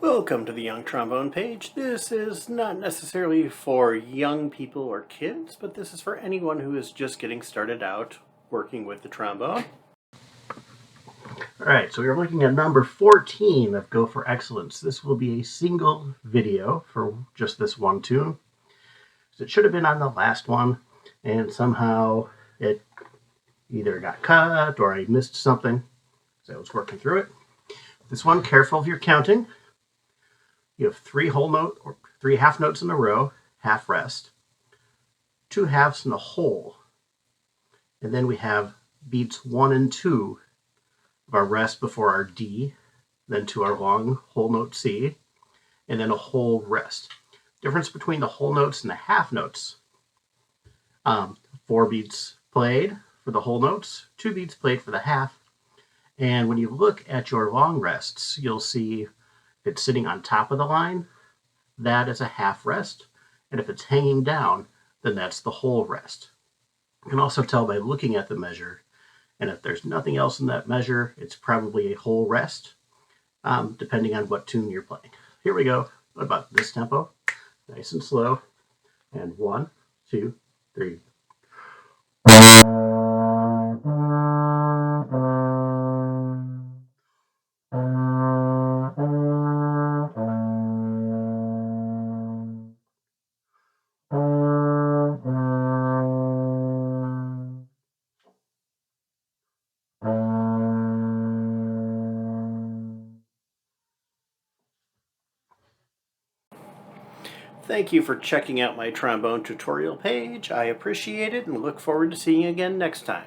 Welcome to the Young Trombone page. This is not necessarily for young people or kids, but this is for anyone who is just getting started out working with the trombone. Alright, so we're looking at number 14 of Go for Excellence. This will be a single video for just this one tune. It should have been on the last one, and somehow it either got cut or I missed something, so I was working through it. This one, careful of your counting. You have three half notes in a row, half rest, two halves and a whole, and then we have beats 1 and 2 of our rest before our D, then to our long whole note C, and then a whole rest. Difference between the whole notes and the half notes. 4 beats played for the whole notes, 2 beats played for the half, and when you look at your long rests, you'll see if it's sitting on top of the line, that is a half rest, and if it's hanging down, then that's the whole rest. You can also tell by looking at the measure, and if there's nothing else in that measure, it's probably a whole rest, depending on what tune you're playing. Here we go. What about this tempo? Nice and slow. And 1, 2, 3. Thank you for checking out my trombone tutorial page. I appreciate it and look forward to seeing you again next time.